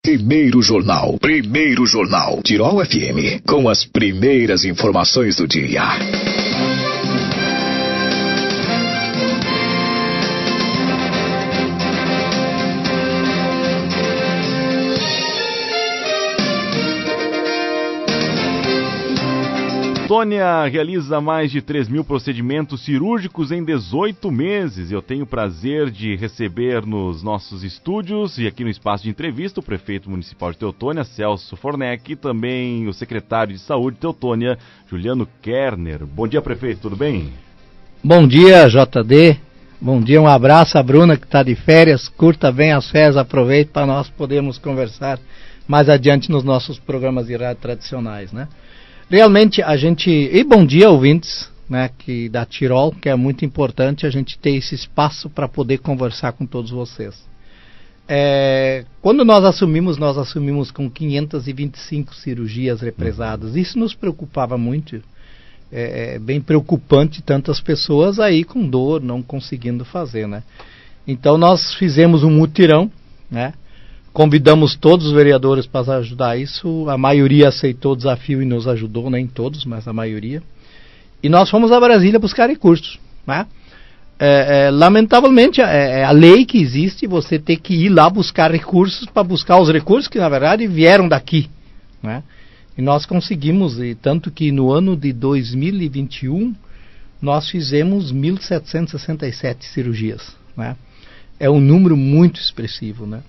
Primeiro Jornal, Tirol FM, com as primeiras informações do dia. Teutônia realiza mais de 3.000 procedimentos cirúrgicos em 18 meses. Eu tenho o prazer de receber nos nossos estúdios e aqui no espaço de entrevista o prefeito municipal de Teutônia, Celso Fornec, e também o secretário de saúde de Teutônia, Juliano Kerner. Bom dia, prefeito, tudo bem? Bom dia, JD. Bom dia, um abraço à Bruna que está de férias. Curta bem as férias, aproveite para nós podermos conversar mais adiante nos nossos programas de rádio tradicionais, né? Realmente e bom dia, ouvintes, né, da Tirol, que é muito importante a gente ter esse espaço para poder conversar com todos vocês. Quando nós assumimos com 525 cirurgias represadas. Isso nos preocupava muito. É bem preocupante tantas pessoas aí com dor, não conseguindo fazer, né? Então nós fizemos um mutirão, né? Convidamos todos os vereadores para ajudar isso. A maioria aceitou o desafio e nos ajudou, nem todos, mas a maioria. E nós fomos a Brasília buscar recursos, né? Lamentavelmente, a lei que existe, você tem que ir lá buscar recursos para buscar os recursos que, na verdade, vieram daqui, né? E nós conseguimos, e tanto que no ano de 2021, nós fizemos 1.767 cirurgias, né? É um número muito expressivo, né?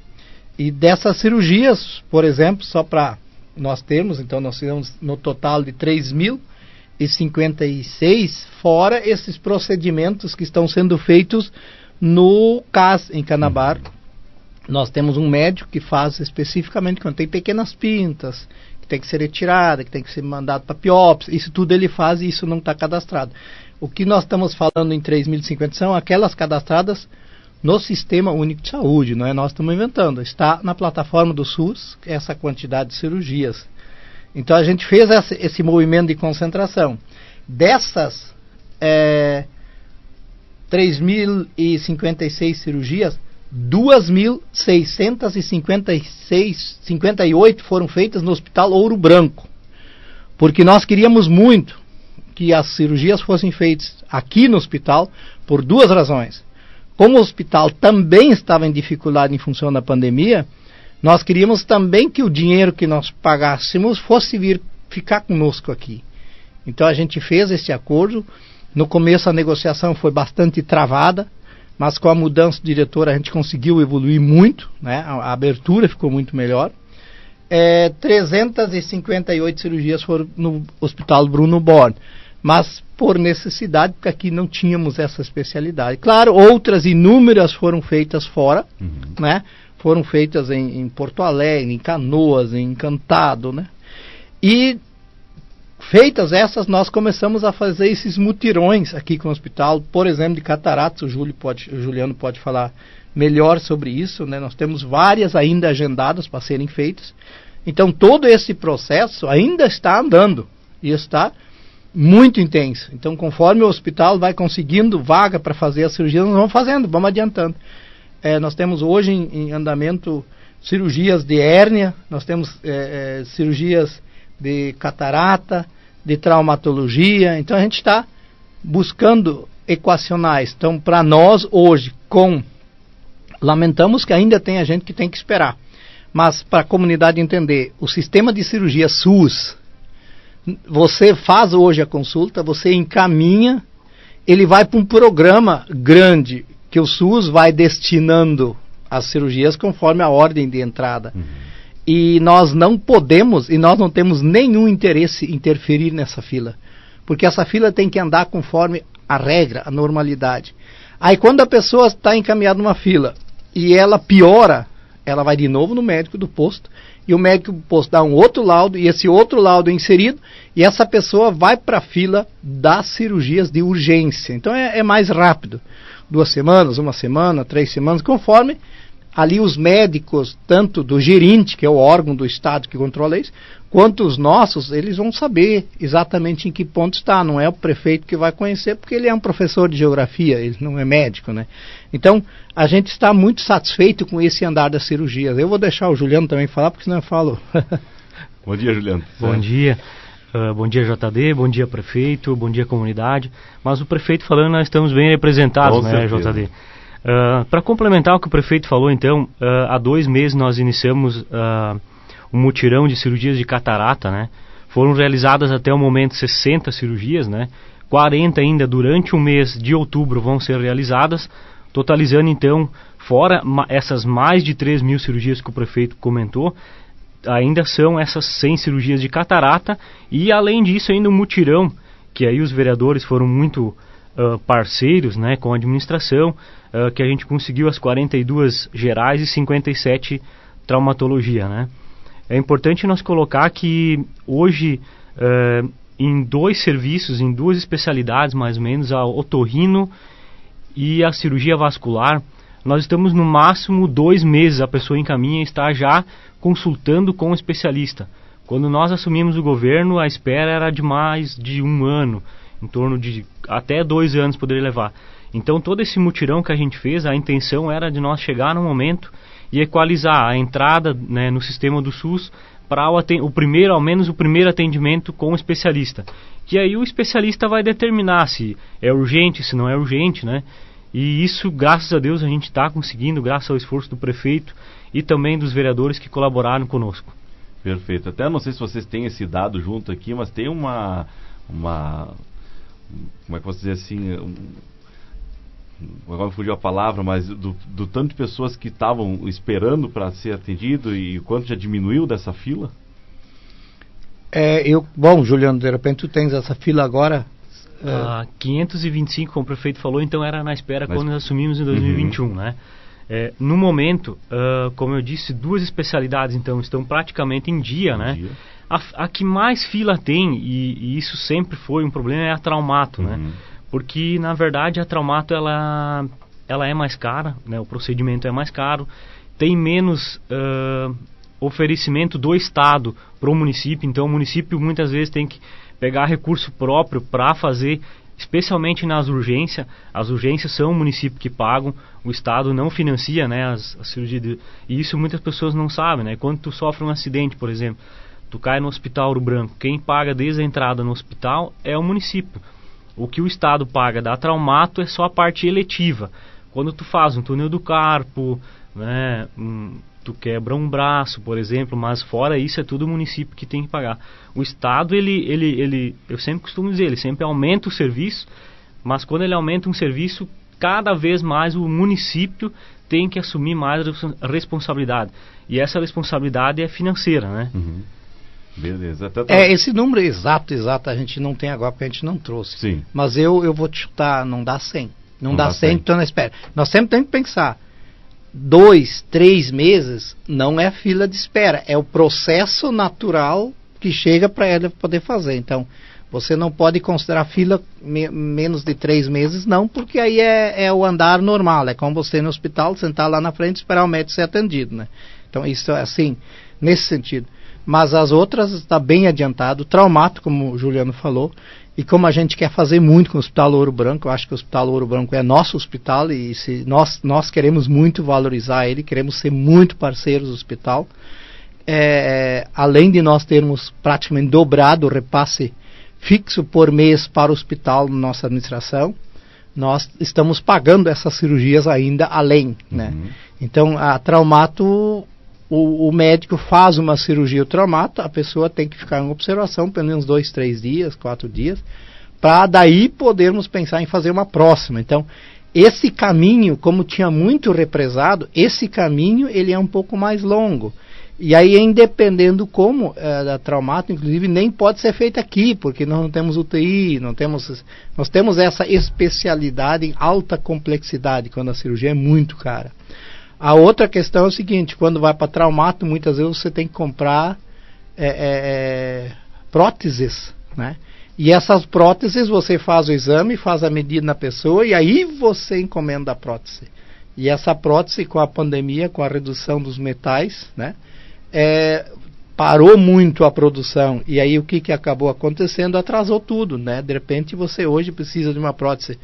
E dessas cirurgias, por exemplo, só para nós termos, então nós fizemos no total de 3.056, fora esses procedimentos que estão sendo feitos no CAS, em Canabar. Nós temos um médico que faz especificamente quando tem pequenas pintas, que tem que ser retirada, que tem que ser mandado para biópsia, isso tudo ele faz e isso não está cadastrado. O que nós estamos falando em 3.050 são aquelas cadastradas no Sistema Único de Saúde, não é? Nós estamos inventando, está na plataforma do SUS essa quantidade de cirurgias. Então a gente fez esse movimento de concentração. Dessas 3.056 cirurgias, 2.658 foram feitas no Hospital Ouro Branco, porque nós queríamos muito que as cirurgias fossem feitas aqui no hospital por duas razões. Como o hospital também estava em dificuldade em função da pandemia, nós queríamos também que o dinheiro que nós pagássemos fosse ficar conosco aqui. Então a gente fez esse acordo. No começo a negociação foi bastante travada, mas com a mudança de diretor a gente conseguiu evoluir muito, né? A abertura ficou muito melhor. 358 cirurgias foram no Hospital Bruno Born, mas por necessidade, porque aqui não tínhamos essa especialidade. Claro, outras inúmeras foram feitas fora, né? Foram feitas em Porto Alegre, em Canoas, em Encantado, né? E feitas essas, nós começamos a fazer esses mutirões aqui com o hospital, por exemplo, de cataratas. O Juliano pode falar melhor sobre isso, né? Nós temos várias ainda agendadas para serem feitas. Então todo esse processo ainda está andando e está muito intenso. Então, conforme o hospital vai conseguindo vaga para fazer a cirurgia, nós vamos fazendo, vamos adiantando. Nós temos hoje em andamento cirurgias de hérnia, nós temos cirurgias de catarata, de traumatologia. Então, a gente está buscando equacionais. Então, para nós, hoje, lamentamos que ainda tem a gente que tem que esperar. Mas, para a comunidade entender, o sistema de cirurgia SUS, você faz hoje a consulta, você encaminha, ele vai para um programa grande que o SUS vai destinando as cirurgias conforme a ordem de entrada. E nós não podemos, e nós não temos nenhum interesse em interferir nessa fila, porque essa fila tem que andar conforme a regra, a normalidade. Aí quando a pessoa está encaminhada numa fila e ela piora, ela vai de novo no médico do posto, e o médico do posto dá um outro laudo, e esse outro laudo é inserido, e essa pessoa vai para a fila das cirurgias de urgência. Então é mais rápido. 2 semanas, 1 semana, 3 semanas, conforme ali os médicos, tanto do gerente, que é o órgão do Estado que controla isso, quanto os nossos, eles vão saber exatamente em que ponto está. Não é o prefeito que vai conhecer, porque ele é um professor de geografia, ele não é médico, né? Então, a gente está muito satisfeito com esse andar das cirurgias. Eu vou deixar o Juliano também falar, porque senão eu falo. Bom dia, Juliano. Bom dia. Bom dia, JD, bom dia, prefeito, bom dia, comunidade. Mas o prefeito falando, nós estamos bem representados, né, JD? Para complementar o que o prefeito falou, então, há 2 meses nós iniciamos um mutirão de cirurgias de catarata, né? Foram realizadas até o momento 60 cirurgias, né? 40 ainda durante o mês de outubro vão ser realizadas, totalizando então, fora essas mais de 3 mil cirurgias que o prefeito comentou, ainda são essas 100 cirurgias de catarata e além disso ainda um mutirão, que aí os vereadores foram muito parceiros, né, com a administração, que a gente conseguiu as 42 gerais e 57 traumatologia, né. É importante nós colocar que hoje em 2 serviços, em 2 especialidades mais ou menos, a otorrino e a cirurgia vascular, nós estamos no máximo 2 meses, a pessoa encaminha e está já consultando com o especialista. Quando nós assumimos o governo, a espera era de mais de 1 ano, em torno de até 2 anos poderia levar. Então todo esse mutirão que a gente fez, a intenção era de nós chegar no momento e equalizar a entrada, né, no sistema do SUS para o primeiro, ao menos o primeiro atendimento com o especialista. Que aí o especialista vai determinar se é urgente, se não é urgente, né? E isso, graças a Deus, a gente está conseguindo, graças ao esforço do prefeito e também dos vereadores que colaboraram conosco. Perfeito. Até não sei se vocês têm esse dado junto aqui, mas tem uma como é que eu posso dizer assim, agora me fugiu a palavra, mas do tanto de pessoas que estavam esperando para ser atendido e o quanto já diminuiu dessa fila? Bom, Juliano, de repente tu tens essa fila agora... 525, como o prefeito falou, então era na espera quando nós assumimos em 2021, né? No momento, como eu disse, 2 especialidades então estão praticamente em dia, né? A que mais fila tem, e isso sempre foi um problema, é a traumato, né? Porque, na verdade, a traumato ela é mais cara, né? O procedimento é mais caro, tem menos oferecimento do Estado para o município, então o município muitas vezes tem que pegar recurso próprio para fazer, especialmente nas urgências. As urgências são o município que pagam, o Estado não financia, né, as cirurgias, e isso muitas pessoas não sabem, né? Quando tu sofre um acidente, por exemplo, tu cai no Hospital Ouro Branco, quem paga desde a entrada no hospital é o município. O que o Estado paga da traumato é só a parte eletiva. Quando tu faz um túnel do carpo, né, tu quebra um braço, por exemplo, mas fora isso é tudo o município que tem que pagar. O Estado, eu sempre costumo dizer, ele sempre aumenta o serviço, mas quando ele aumenta um serviço, cada vez mais o município tem que assumir mais responsabilidade. E essa responsabilidade é financeira, né? Beleza. Esse número exato a gente não tem agora, porque a gente não trouxe. Sim. Mas eu vou te chutar, não dá 100. Não dá 100, então na espera. Nós sempre temos que pensar, 2, 3 meses não é fila de espera, é o processo natural que chega para ela poder fazer. Então, você não pode considerar fila menos de 3 meses, não, porque aí é o andar normal, é como você ir no hospital, sentar lá na frente e esperar o médico ser atendido, né? Então, isso é assim, nesse sentido. Mas as outras está bem adiantado, traumato, como o Juliano falou, e como a gente quer fazer muito com o Hospital Ouro Branco, eu acho que o Hospital Ouro Branco é nosso hospital e se nós queremos muito valorizar ele, queremos ser muito parceiros do hospital. Além de nós termos praticamente dobrado o repasse fixo por mês para o hospital na nossa administração, nós estamos pagando essas cirurgias ainda além, né? Então, a traumato, o médico faz uma cirurgia traumato, a pessoa tem que ficar em observação pelo menos 2, 3 dias, 4 dias, para daí podermos pensar em fazer uma próxima. Então, esse caminho, como tinha muito represado, esse caminho ele é um pouco mais longo. E aí, independendo como da traumato, inclusive, nem pode ser feita aqui, porque nós não temos UTI, nós temos essa especialidade em alta complexidade, quando a cirurgia é muito cara. A outra questão é o seguinte, quando vai para traumato, muitas vezes você tem que comprar próteses, né? E essas próteses você faz o exame, faz a medida na pessoa e aí você encomenda a prótese. E essa prótese, com a pandemia, com a redução dos metais, né, parou muito a produção. E aí o que acabou acontecendo? Atrasou tudo, né? De repente você hoje precisa de uma prótese,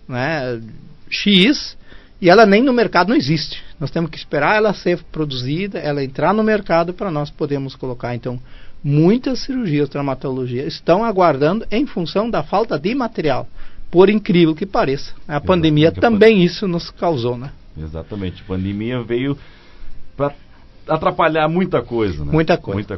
né, X, e ela nem no mercado não existe. Nós temos que esperar ela ser produzida, ela entrar no mercado para nós podermos colocar. Então, muitas cirurgias de traumatologia estão aguardando em função da falta de material, por incrível que pareça. A pandemia também isso nos causou, né? Exatamente. A pandemia veio para atrapalhar muita coisa, né? Muita coisa.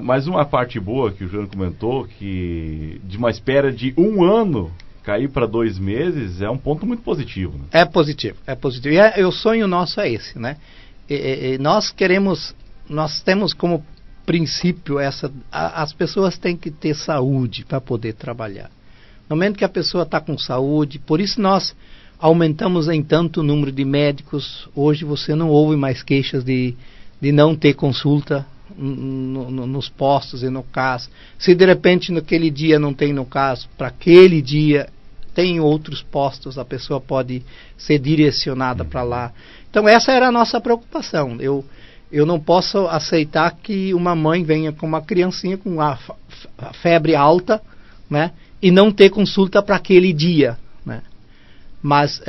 Mas uma parte boa que o Jânio comentou, que de uma espera de 1 ano cair para 2 meses, é um ponto muito positivo, né? É positivo. E o sonho nosso é esse, né? Nós temos como princípio as pessoas têm que ter saúde para poder trabalhar. No momento que a pessoa está com saúde, por isso nós aumentamos em tanto o número de médicos. Hoje você não ouve mais queixas de não ter consulta nos postos e no CAS. Se de repente naquele dia não tem no CAS, para aquele dia tem outros postos, a pessoa pode ser direcionada para lá. Então essa era a nossa preocupação. Eu não posso aceitar que uma mãe venha com uma criancinha com a febre alta, né, e não ter consulta para aquele dia, né? Mas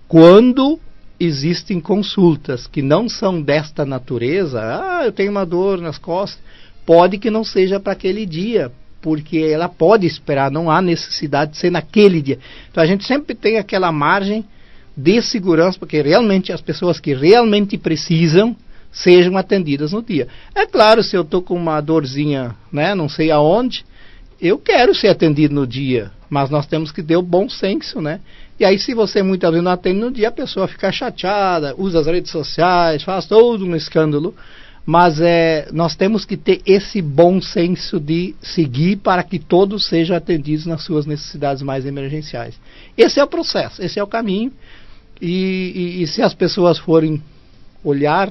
quando existem consultas que não são desta natureza, eu tenho uma dor nas costas, pode que não seja para aquele dia, porque ela pode esperar, não há necessidade de ser naquele dia. Então a gente sempre tem aquela margem de segurança, porque realmente as pessoas que realmente precisam sejam atendidas no dia. É claro, se eu estou com uma dorzinha, né, não sei aonde, eu quero ser atendido no dia, mas nós temos que ter o bom senso, né? E aí, se você muitas vezes não atende no dia, a pessoa fica chateada, usa as redes sociais, faz todo um escândalo, mas nós temos que ter esse bom senso de seguir para que todos sejam atendidos nas suas necessidades mais emergenciais. Esse é o processo, esse é o caminho, e se as pessoas forem olhar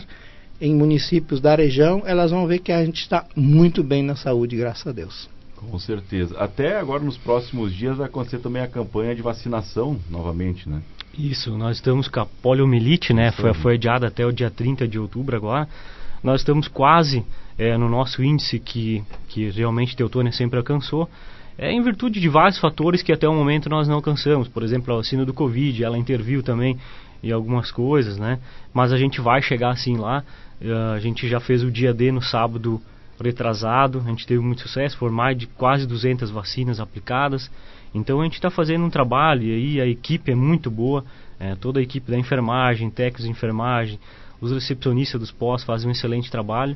em municípios da região, elas vão ver que a gente está muito bem na saúde, graças a Deus. Com certeza. Até agora, nos próximos dias, vai acontecer também a campanha de vacinação novamente, né? Isso, nós estamos com a poliomielite, né? Foi adiada até o dia 30 de outubro agora. Nós estamos quase no nosso índice que realmente Teutônia sempre alcançou, em virtude de vários fatores que até o momento nós não alcançamos. Por exemplo, a vacina do Covid, ela interviu também em algumas coisas, né? Mas a gente vai chegar assim lá. A gente já fez o dia D no sábado retrasado, a gente teve muito sucesso, foram mais de quase 200 vacinas aplicadas. Então a gente está fazendo um trabalho, e aí a equipe é muito boa, toda a equipe da enfermagem, técnicos de enfermagem, os recepcionistas dos postos fazem um excelente trabalho,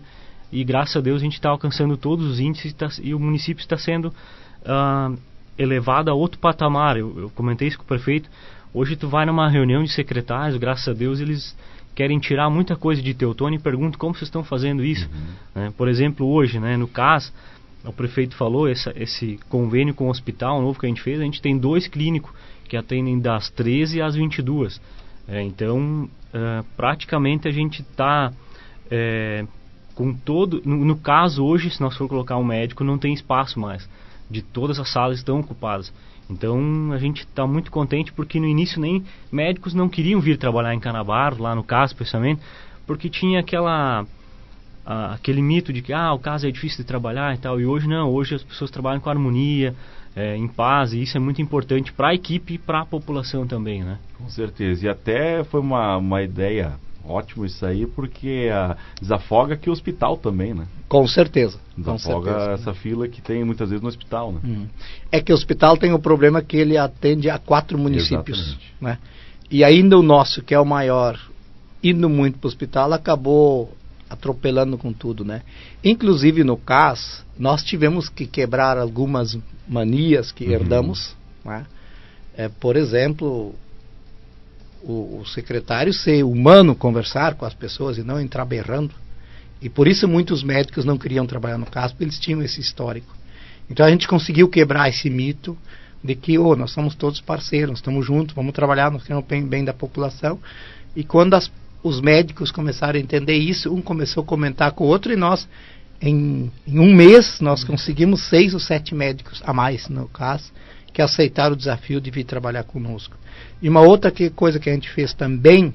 e graças a Deus a gente está alcançando todos os índices, e o município está sendo elevado a outro patamar. Eu comentei isso com o prefeito. Hoje tu vai numa reunião de secretários, graças a Deus eles querem tirar muita coisa de Teutônia e perguntam como vocês estão fazendo isso. Por exemplo, hoje, né, no CAS, o prefeito falou, esse convênio com o hospital novo que a gente tem 2 clínicos que atendem das 13 às 22. Então, praticamente a gente está com todo... No caso, hoje, se nós for colocar um médico, não tem espaço mais. De todas as salas estão ocupadas. Então a gente está muito contente, porque no início nem médicos não queriam vir trabalhar em Canabarro, lá no CAS especialmente, porque tinha aquele mito de que o CAS é difícil de trabalhar e tal, e hoje não, hoje as pessoas trabalham com harmonia, em paz, e isso é muito importante para a equipe e para a população também, né? Com certeza, e até foi uma ideia ótima isso aí, porque desafoga aqui o hospital também, né? Com certeza. Desafoga essa fila que tem muitas vezes no hospital, né? É que o hospital tem o problema que ele atende a 4 municípios, né? E ainda o nosso, que é o maior, indo muito para o hospital, acabou atropelando com tudo, né? Inclusive no CAS, nós tivemos que quebrar algumas manias que herdamos, né? Por exemplo, o secretário ser humano, conversar com as pessoas e não entrar berrando. E por isso muitos médicos não queriam trabalhar no CAS, porque eles tinham esse histórico. Então a gente conseguiu quebrar esse mito de que nós somos todos parceiros, nós estamos juntos, vamos trabalhar, nós queremos o bem da população. E quando os médicos começaram a entender isso, um começou a comentar com o outro, e nós, em um mês, nós conseguimos 6 ou 7 médicos a mais no CAS. que aceitaram o desafio de vir trabalhar conosco. E uma outra coisa que a gente fez também,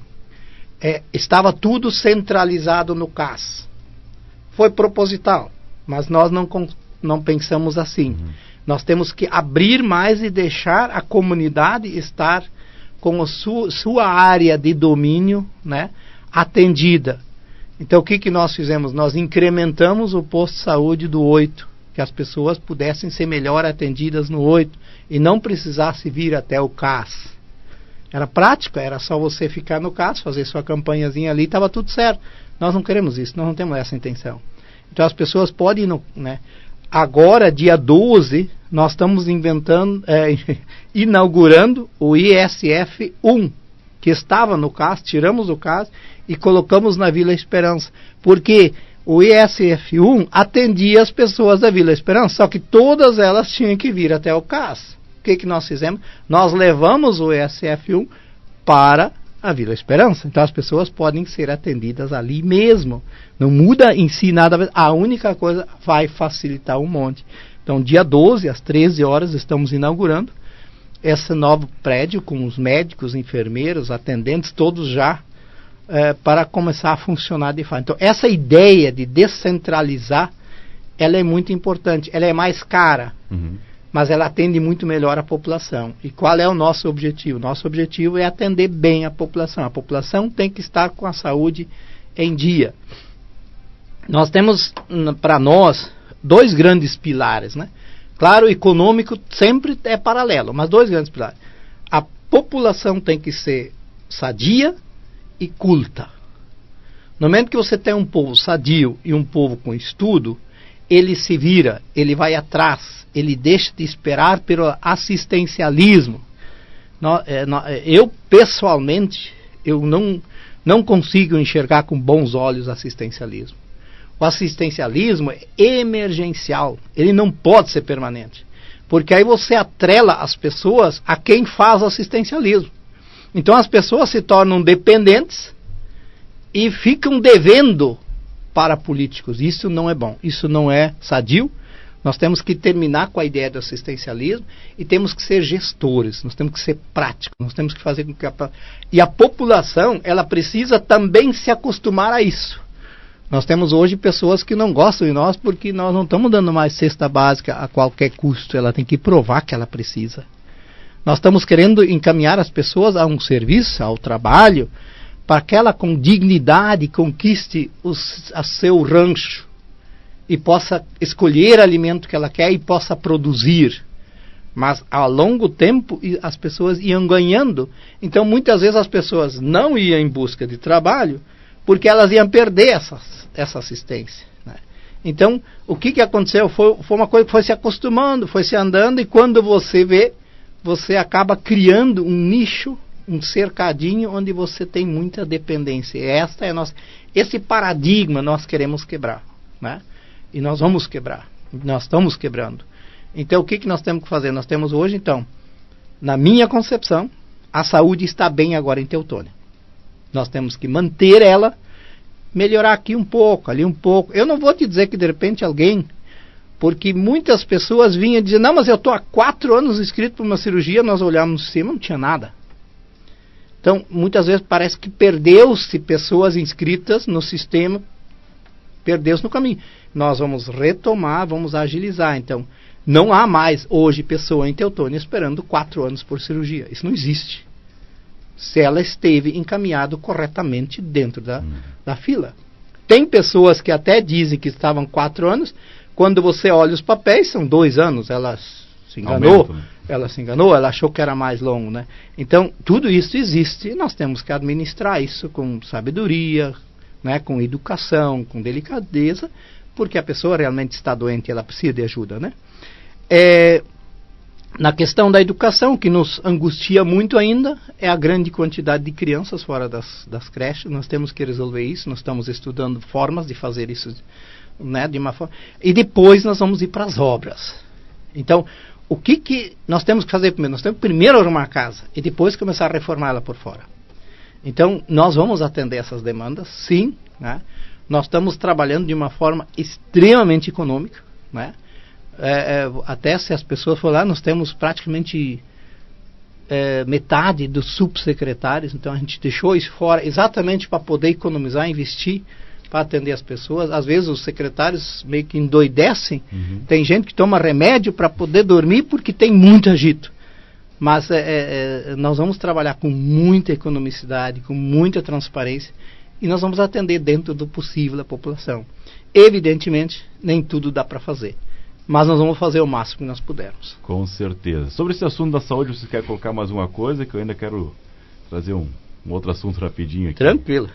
estava tudo centralizado no CAS. Foi proposital, mas nós não pensamos assim. Nós temos que abrir mais e deixar a comunidade estar com a sua área de domínio, né, atendida. Então o que nós fizemos? Nós incrementamos o posto de saúde do 8, que as pessoas pudessem ser melhor atendidas no 8 e não precisasse vir até o CAS. Era prática, era só você ficar no CAS, fazer sua campanhazinha ali, estava tudo certo. Nós não queremos isso, nós não temos essa intenção. Então as pessoas podem, né? Agora, dia 12, nós estamos inaugurando o ISF 1, que estava no CAS, tiramos o CAS e colocamos na Vila Esperança. Porque o ISF 1 atendia as pessoas da Vila Esperança, só que todas elas tinham que vir até o CAS. O que nós fizemos? Nós levamos o ESF1 para a Vila Esperança. Então as pessoas podem ser atendidas ali mesmo. Não muda em si nada. A única coisa vai facilitar um monte. Então dia 12, às 13 horas, estamos inaugurando esse novo prédio com os médicos, enfermeiros, atendentes, todos já para começar a funcionar de fato. Então essa ideia de descentralizar, ela é muito importante. Ela é mais cara. Mas ela atende muito melhor a população. E qual é o nosso objetivo? Nosso objetivo é atender bem a população. A população tem que estar com a saúde em dia. Nós temos, para nós, 2 grandes pilares, né? Claro, o econômico sempre é paralelo, mas 2 grandes pilares. A população tem que ser sadia e culta. No momento que você tem um povo sadio e um povo com estudo, ele se vira, ele vai atrás, ele deixa de esperar pelo assistencialismo. Eu, pessoalmente, eu não consigo enxergar com bons olhos o assistencialismo. O assistencialismo é emergencial, ele não pode ser permanente. Porque aí você atrela as pessoas a quem faz assistencialismo. Então as pessoas se tornam dependentes e ficam devendo para políticos. Isso não é bom, isso não é sadio. Nós temos que terminar com a ideia do assistencialismo e temos que ser gestores, nós temos que ser práticos, nós temos que fazer com que e a população, ela precisa também se acostumar a isso. Nós temos hoje pessoas que não gostam de nós porque nós não estamos dando mais cesta básica a qualquer custo, ela tem que provar que ela precisa. Nós estamos querendo encaminhar as pessoas a um serviço, ao trabalho, para que ela com dignidade conquiste a seu rancho e possa escolher o alimento que ela quer e possa produzir. Mas a longo tempo as pessoas iam ganhando. Então muitas vezes as pessoas não iam em busca de trabalho porque elas iam perder essa assistência, né? Então o que aconteceu foi uma coisa que foi se acostumando, foi se andando, e quando você vê, você acaba criando um nicho, um cercadinho onde você tem muita dependência. Esta é esse paradigma nós queremos quebrar, né? E nós vamos quebrar, nós estamos quebrando. Então o que nós temos que fazer? Nós temos hoje, então, na minha concepção, a saúde está bem agora em Teutônia. Nós temos que manter ela, melhorar aqui um pouco, ali um pouco. Eu não vou te dizer que de repente alguém, porque muitas pessoas vinham dizer, não, mas eu estou há 4 anos inscrito para uma cirurgia, nós olhamos em cima, não tinha nada. Então, muitas vezes parece que perdeu-se pessoas inscritas no sistema, perdeu-se no caminho. Nós vamos retomar, vamos agilizar. Então, não há mais hoje pessoa em Teutônia esperando 4 anos por cirurgia. Isso não existe. Se ela esteve encaminhado corretamente dentro da fila. Tem pessoas que até dizem que estavam 4 anos, quando você olha os papéis, são 2 anos. Ela se enganou. Aumento, né? Ela se enganou, ela achou que era mais longo, né? Então, tudo isso existe e nós temos que administrar isso com sabedoria, né? Com educação, com delicadeza, porque a pessoa realmente está doente e ela precisa de ajuda, né? Na questão da educação, que nos angustia muito ainda, é a grande quantidade de crianças fora das creches. Nós temos que resolver isso, nós estamos estudando formas de fazer isso, né, de uma forma. E depois nós vamos ir para as obras. Então, o que nós temos que fazer primeiro? Nós temos que primeiro arrumar a casa e depois começar a reformá-la por fora. Então, nós vamos atender essas demandas, sim, né? Nós estamos trabalhando de uma forma extremamente econômica, né? até se as pessoas for lá, nós temos praticamente metade dos subsecretários, então a gente deixou isso fora exatamente para poder economizar, investir para atender as pessoas. Às vezes os secretários meio que endoidecem, tem gente que toma remédio para poder dormir porque tem muito agito. Mas nós vamos trabalhar com muita economicidade, com muita transparência, e nós vamos atender dentro do possível a população. Evidentemente, nem tudo dá para fazer, mas nós vamos fazer o máximo que nós pudermos. Com certeza. Sobre esse assunto da saúde, você quer colocar mais uma coisa? Que eu ainda quero trazer um outro assunto rapidinho aqui. Tranquilo.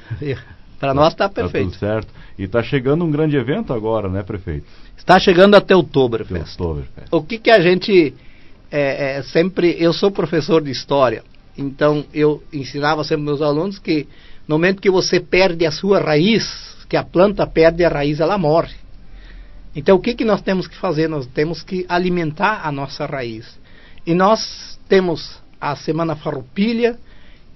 Para nós está perfeito. Tá tudo certo. E está chegando um grande evento agora, né, prefeito? Está chegando até Oktoberfest. O que a gente sempre... Eu sou professor de história, então eu ensinava sempre meus alunos que no momento que você perde a sua raiz, que a planta perde a raiz, ela morre. Então o que nós temos que fazer? Nós temos que alimentar a nossa raiz. E nós temos a Semana Farroupilha,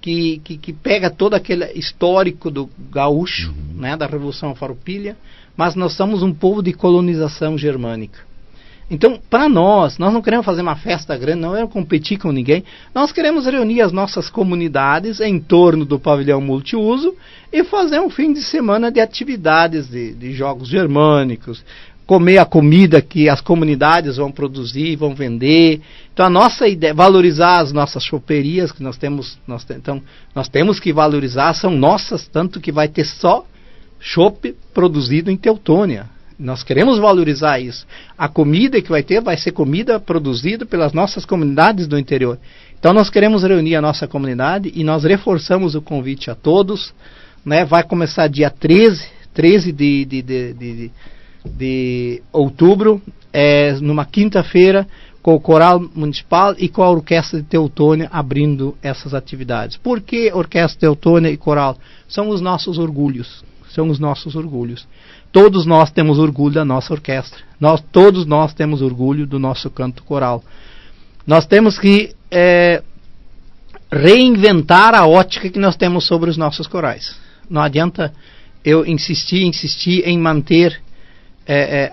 que pega todo aquele histórico do gaúcho, né, da Revolução Farroupilha, mas nós somos um povo de colonização germânica. Então, para nós não queremos fazer uma festa grande, não queremos competir com ninguém, nós queremos reunir as nossas comunidades em torno do pavilhão multiuso e fazer um fim de semana de atividades de jogos germânicos, comer a comida que as comunidades vão produzir, vão vender. Então a nossa ideia é valorizar as nossas choperias que nós temos que valorizar, são nossas, tanto que vai ter só chopp produzido em Teutônia. Nós queremos valorizar isso. A comida que vai ser comida produzida pelas nossas comunidades do interior. Então nós queremos reunir a nossa comunidade e nós reforçamos o convite a todos, né? Vai começar dia 13 de outubro, numa quinta-feira, com o Coral Municipal e com a Orquestra de Teutônia abrindo essas atividades. Por que Orquestra Teutônia e Coral? São os nossos orgulhos. Todos nós temos orgulho da nossa orquestra. Todos nós temos orgulho do nosso canto coral. Nós temos que reinventar a ótica que nós temos sobre os nossos corais. Não adianta eu insistir em manter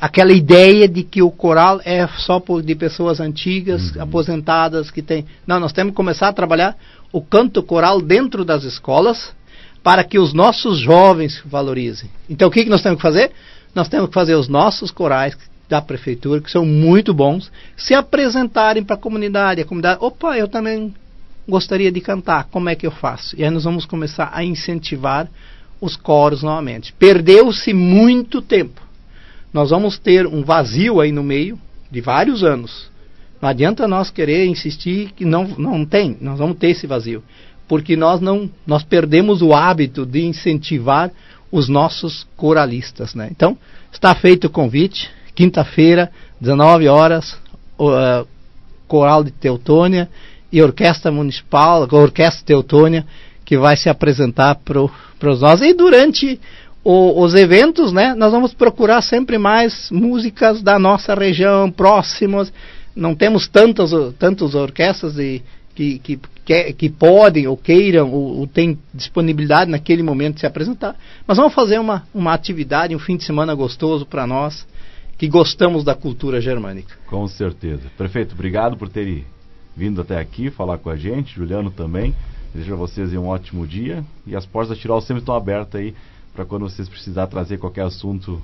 aquela ideia de que o coral é só de pessoas antigas, aposentadas, que tem... Não, nós temos que começar a trabalhar o canto coral dentro das escolas, para que os nossos jovens valorizem. Então o que nós temos que fazer? Nós temos que fazer os nossos corais da prefeitura, que são muito bons, se apresentarem para a comunidade. Opa, eu também gostaria de cantar, como é que eu faço? E aí nós vamos começar a incentivar os coros novamente. Perdeu-se muito tempo. Nós vamos ter um vazio aí no meio de vários anos. Não adianta nós querer insistir que não tem, nós vamos ter esse vazio. Porque nós perdemos o hábito de incentivar os nossos coralistas, né? Então, está feito o convite, quinta-feira, 19 horas, Coral de Teutônia e Orquestra Municipal, Orquestra Teutônia, que vai se apresentar para nós. E durante os eventos, né, nós vamos procurar sempre mais músicas da nossa região, próximas. Não temos tantas orquestras que podem ou queiram ou têm disponibilidade naquele momento de se apresentar, mas vamos fazer uma atividade, um fim de semana gostoso para nós que gostamos da cultura germânica. Com certeza. Prefeito, obrigado por ter vindo até aqui falar com a gente, Juliano também. Desejo a vocês um ótimo dia e as portas da Tirol sempre estão abertas aí para quando vocês precisarem trazer qualquer assunto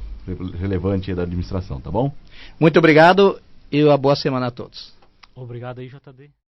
relevante aí da administração, tá bom? Muito obrigado e uma boa semana a todos. Obrigado aí, JD.